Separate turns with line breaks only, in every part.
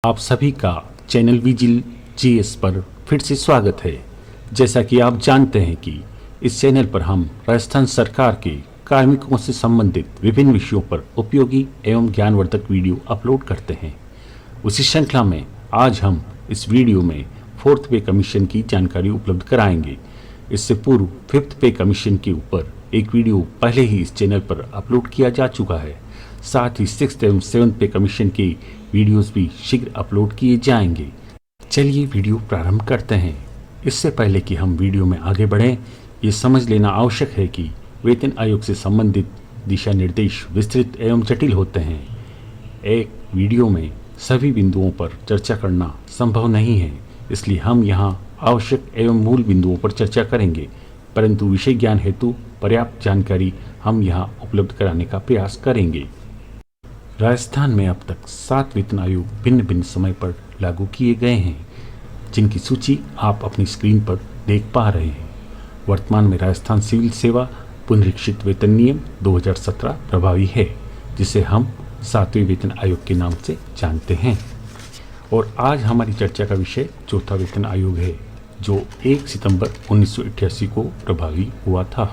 आप सभी का चैनल विजिल जीएस पर फिर से स्वागत है। जैसा कि आप जानते हैं कि इस चैनल पर हम राजस्थान सरकार के कार्मिकों से संबंधित विभिन्न विषयों पर उपयोगी एवं ज्ञानवर्धक वीडियो अपलोड करते हैं। उसी श्रृंखला में आज हम इस वीडियो में 4th पे कमीशन की जानकारी उपलब्ध कराएंगे। इससे पूर्व 5th पे कमीशन के ऊपर एक वीडियो पहले ही इस चैनल पर अपलोड किया जा चुका है। साथ ही 6th एवं 7th पे कमीशन के वीडियोस भी शीघ्र अपलोड किए जाएंगे। चलिए वीडियो प्रारंभ करते हैं। इससे पहले कि हम वीडियो में आगे बढ़ें, ये समझ लेना आवश्यक है कि वेतन आयोग से संबंधित दिशा निर्देश विस्तृत एवं जटिल होते हैं। एक वीडियो में सभी बिंदुओं पर चर्चा करना संभव नहीं है, इसलिए हम यहाँ आवश्यक एवं मूल बिंदुओं पर चर्चा करेंगे, परंतु विषय ज्ञान हेतु पर्याप्त जानकारी हम यहाँ उपलब्ध कराने का प्रयास करेंगे। राजस्थान में अब तक 7 वेतन आयोग भिन्न भिन्न समय पर लागू किए गए हैं, जिनकी सूची आप अपनी स्क्रीन पर देख पा रहे हैं। वर्तमान में राजस्थान सिविल सेवा पुनरीक्षित वेतन नियम 2017 प्रभावी है, जिसे हम 7वें वेतन आयोग के नाम से जानते हैं। और आज हमारी चर्चा का विषय 4था वेतन आयोग है, जो 1 सितंबर 1988 को प्रभावी हुआ था।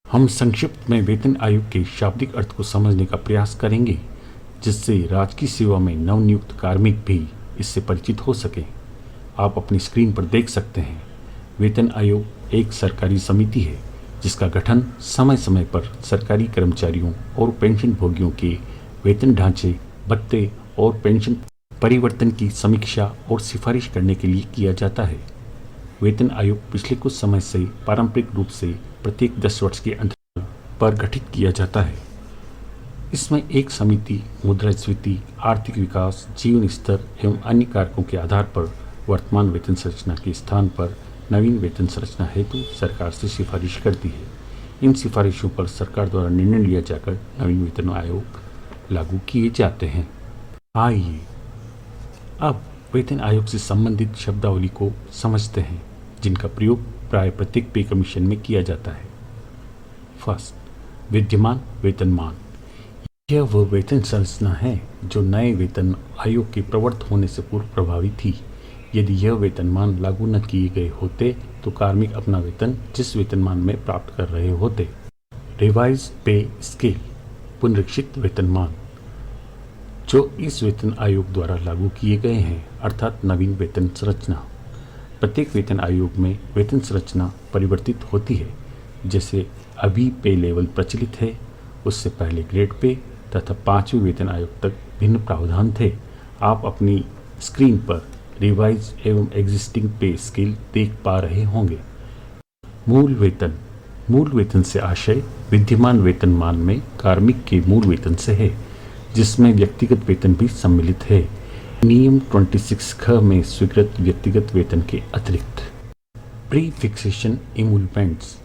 हम संक्षिप्त में वेतन आयोग के शाब्दिक अर्थ को समझने का प्रयास करेंगे, जिससे राजकीय सेवा में नवनियुक्त कार्मिक भी इससे परिचित हो सके। आप अपनी स्क्रीन पर देख सकते हैं, वेतन आयोग एक सरकारी समिति है, जिसका गठन समय समय पर सरकारी कर्मचारियों और पेंशन भोगियों के वेतन ढांचे, भत्ते और पेंशन परिवर्तन की समीक्षा और सिफारिश करने के लिए किया जाता है। वेतन आयोग पिछले कुछ समय से पारंपरिक रूप से प्रत्येक 10 वर्ष के अंतराल पर गठित किया जाता है। इसमें एक समिति मुद्रास्फीति, आर्थिक विकास, जीवन स्तर एवं अन्य कारकों के आधार पर वर्तमान वेतन संरचना के स्थान पर नवीन वेतन संरचना हेतु सरकार से सिफारिश करती है। इन सिफारिशों पर सरकार द्वारा निर्णय लिया जाकर नवीन वेतन आयोग लागू किए जाते हैं। आइए अब वेतन आयोग से संबंधित शब्दावली को समझते हैं, जिनका प्रयोग प्राय प्रत्येक पे कमीशन में किया जाता है। फर्स्ट, विद्यमान वेतनमान। यह वह वेतन संरचना है जो नए वेतन आयोग के प्रवर्त होने से पूर्व प्रभावी थी। यदि यह वेतनमान लागू न किए गए होते तो कार्मिक अपना वेतन जिस वेतनमान में प्राप्त कर रहे होते। रिवाइज पे स्केल, पुनरीक्षित वेतनमान, जो इस वेतन आयोग द्वारा लागू किए गए हैं, अर्थात नवीन वेतन संरचना। प्रत्येक वेतन आयोग में वेतन संरचना परिवर्तित होती है। जैसे अभी पे लेवल प्रचलित है, उससे पहले ग्रेड पे तथा 5वें वेतन आयोग तक भिन्न प्रावधान थे। आप अपनी स्क्रीन पर रिवाइज एवं एग्जिस्टिंग पे स्केल देख पा रहे होंगे। मूल वेतन। मूल वेतन से आशय विद्यमान वेतनमान में कार्मिक के मूल वेतन से है, जिसमें व्यक्तिगत वेतन भी सम्मिलित है, नियम 26 ख में स्वीकृत व्यक्तिगत वेतन के अतिरिक्त। प्री फिक्सेशन इमूलमेंट्स,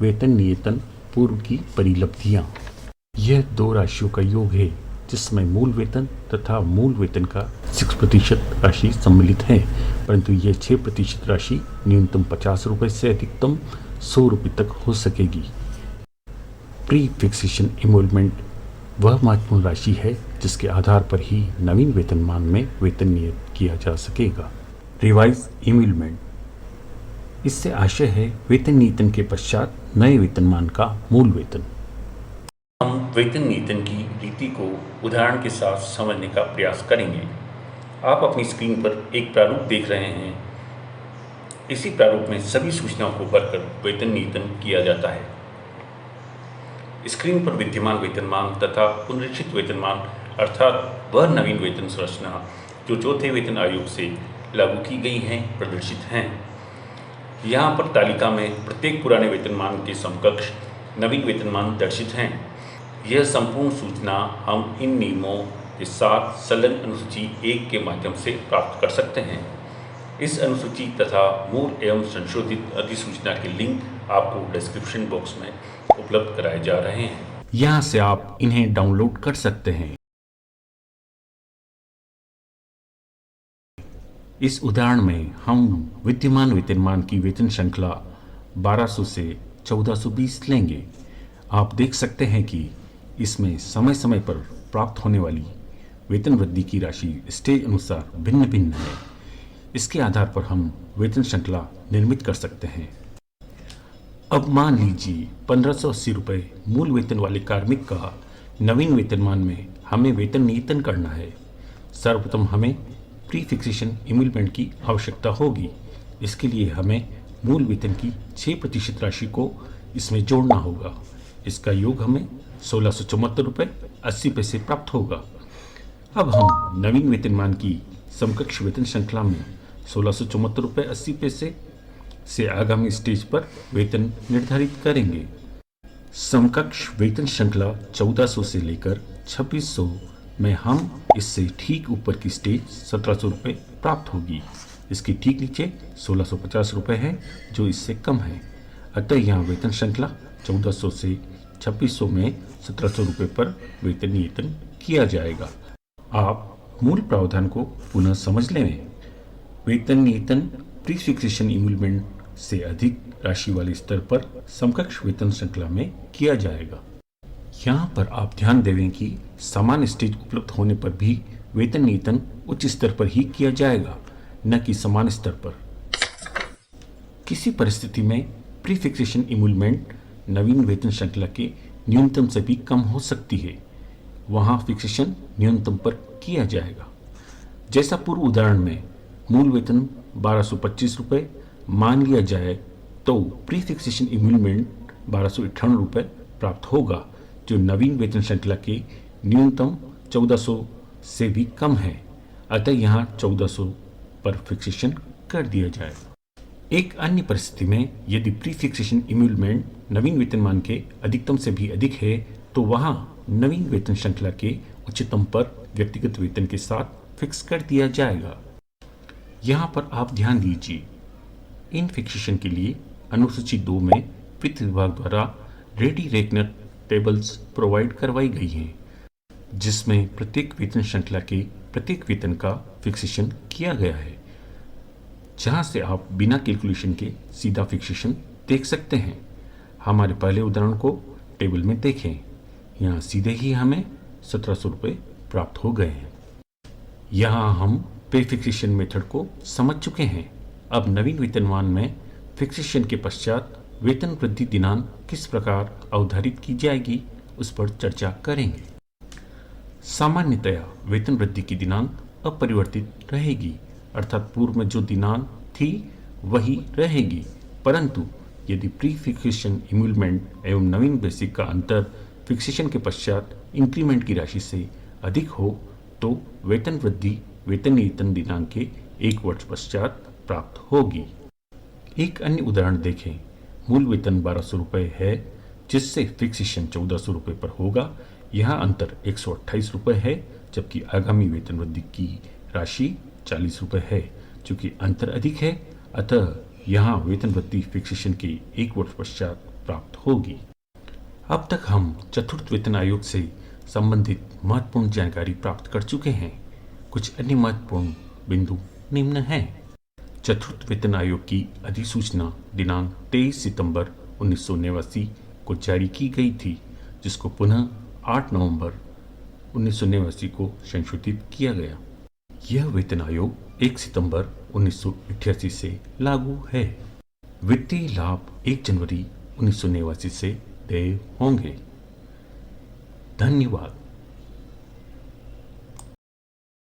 वेतन नियतन पूर्व की परिलब्धियां। यह 2 राशियों का योग है, जिसमें मूल वेतन तथा मूल वेतन का 6% राशि सम्मिलित है, परंतु यह 6% राशि न्यूनतम 50 रुपये से अधिकतम 100 रुपये तक हो सकेगी। प्री फिक्सेशन इमोलमेंट वह महत्वपूर्ण राशि है जिसके आधार पर ही नवीन वेतनमान में वेतन नियत किया जा सकेगा। रिवाइज इमोलमेंट, इससे आशय है वेतन नियतन के पश्चात नए वेतनमान का मूल वेतन।
हम वेतन नियतन की रीति को उदाहरण के साथ समझने का प्रयास करेंगे। आप अपनी स्क्रीन पर एक प्रारूप देख रहे हैं। इसी प्रारूप में सभी सूचनाओं को भरकर वेतन नियतन किया जाता है। स्क्रीन पर विद्यमान वेतनमान तथा पुनरीक्षित वेतनमान अर्थात वह नवीन वेतन संरचना जो 4थे वेतन आयोग से लागू की गई हैं प्रदर्शित हैं। यहाँ पर तालिका में प्रत्येक पुराने वेतनमान के समकक्ष नवीन वेतनमान दर्शित हैं। यह संपूर्ण सूचना हम इन नियमों के साथ संलग्न अनुसूची 1 के माध्यम से प्राप्त कर सकते हैं। इस अनुसूची तथा मूल एवं संशोधित अधिसूचना के लिंक आपको डिस्क्रिप्शन बॉक्स में उपलब्ध कराए जा रहे हैं।
यहाँ से आप इन्हें डाउनलोड कर सकते हैं। इस उदाहरण में हम विद्यमान वेतनमान की वेतन श्रृंखला 1200 से 1420 लेंगे। आप देख सकते हैं कि इसमें समय समय पर प्राप्त होने वाली वेतन वृद्धि की राशि स्टेज अनुसार भिन्न भिन्न है। इसके आधार पर हम वेतन श्रृंखला निर्मित कर सकते हैं। अब मान लीजिए 1580 रुपये मूल वेतन वाले कार्मिक का नवीन वेतनमान में हमें वेतन नियतन करना है। सर्वप्रथम हमें प्री फिक्सेशन इमूलमेंट की आवश्यकता होगी। इसके लिए हमें मूल वेतन की 6% राशि को इसमें जोड़ना होगा। इसका योग हमें 1674 रुपये 80 पैसे प्राप्त होगा। अब हम नवीन वेतनमान की समकक्ष वेतन श्रृंखला में 1674 रुपये 80 पैसे से आगामी स्टेज पर वेतन निर्धारित करेंगे। समकक्ष वेतन श्रृंखला 1400 से लेकर 2600 में हम इससे ठीक ऊपर की स्टेज 1700 रुपये प्राप्त होगी। इसके ठीक नीचे 1650 रुपये है जो इससे कम है। अतः यहाँ वेतन श्रृंखला 1400 से 2600 में 1700 रुपये पर वेतन नियतन किया जाएगा। आप मूल प्रावधान को पुनः समझ लें। वेतन नियतन प्री फिक्सेशन इमूलमेंट से अधिक राशि वाले स्तर पर समकक्ष वेतन श्रृंखला में किया जाएगा। यहाँ पर आप ध्यान देवें कि समान स्टेज उपलब्ध होने पर भी वेतन नियतन उच्च स्तर पर ही किया जाएगा, न कि समान स्तर पर। किसी परिस्थिति में प्री फिक्सेशन इमूलमेंट नवीन वेतन श्रृंखला के न्यूनतम से भी कम हो सकती है। वहाँ फिक्सेशन न्यूनतम पर किया जाएगा। जैसा पूर्व उदाहरण में मूल वेतन 1225 रुपये मान लिया जाए तो प्री फिक्सेशन इमूलमेंट 1258 रुपये प्राप्त होगा, जो नवीन वेतन श्रृंखला के न्यूनतम 1400 से भी कम है। अतः यहाँ 1400 पर फिक्सेशन कर दिया जाए। एक अन्य परिस्थिति में यदि प्री फिक्सेशन इमूलमेंट नवीन वेतनमान के अधिकतम से भी अधिक है तो वहाँ नवीन वेतन श्रृंखला के उच्चतम पर व्यक्तिगत वेतन के साथ फिक्स कर दिया जाएगा। यहाँ पर आप ध्यान दीजिए, इन फिक्सेशन के लिए अनुसूची 2 में वित्त विभाग द्वारा रेडी रेकनर टेबल्स प्रोवाइड करवाई गई हैं, जिसमें प्रत्येक वेतन श्रृंखला के प्रत्येक वेतन का फिक्सेशन किया गया है, जहां से आप बिना कैलकुलेशन के सीधा फिक्सेशन देख सकते हैं। हमारे पहले उदाहरण को टेबल में देखें। यहाँ सीधे ही हमें 1700 रुपये प्राप्त हो गए हैं। यहाँ हम पे फिक्सेशन मेथड को समझ चुके हैं। अब नवीन वेतनमान में फिक्सेशन के पश्चात वेतन वृद्धि दिनांक किस प्रकार अवधारित की जाएगी उस पर चर्चा करेंगे। सामान्यतया वेतन वृद्धि की दिनांक अपरिवर्तित रहेगी, अर्थात पूर्व में जो दिनांक थी वही रहेगी, परंतु यदि प्री फिक्सेशन इमूलमेंट एवं नवीन बेसिक का अंतर फिक्सेशन के पश्चात इंक्रीमेंट की राशि से अधिक हो तो वेतन वृद्धि वेतन नियतन दिनांक के 1 वर्ष पश्चात प्राप्त होगी। एक अन्य उदाहरण देखें। मूल वेतन 1200 रुपये है, जिससे फिक्सेशन 1400 रुपये पर होगा। यहाँ अंतर 128 रुपये है, जबकि आगामी वेतन वृद्धि की राशि 40 रुपये है। चूँकि अंतर अधिक है, अतः यहाँ वेतन वृद्धि फिक्सेशन के 1 वर्ष पश्चात प्राप्त होगी। अब तक हम चतुर्थ वेतन आयोग से संबंधित महत्वपूर्ण जानकारी प्राप्त कर चुके हैं। कुछ अन्य महत्वपूर्ण बिंदु निम्न हैं। चतुर्थ वेतन आयोग की अधिसूचना दिनांक 23 सितंबर 1989 को जारी की गई थी, जिसको पुनः 8 नवंबर 1989 को संशोधित किया गया। यह वेतन आयोग 1 सितंबर 1988 से लागू है। वित्तीय लाभ 1 जनवरी 1989 से देय होंगे। धन्यवाद।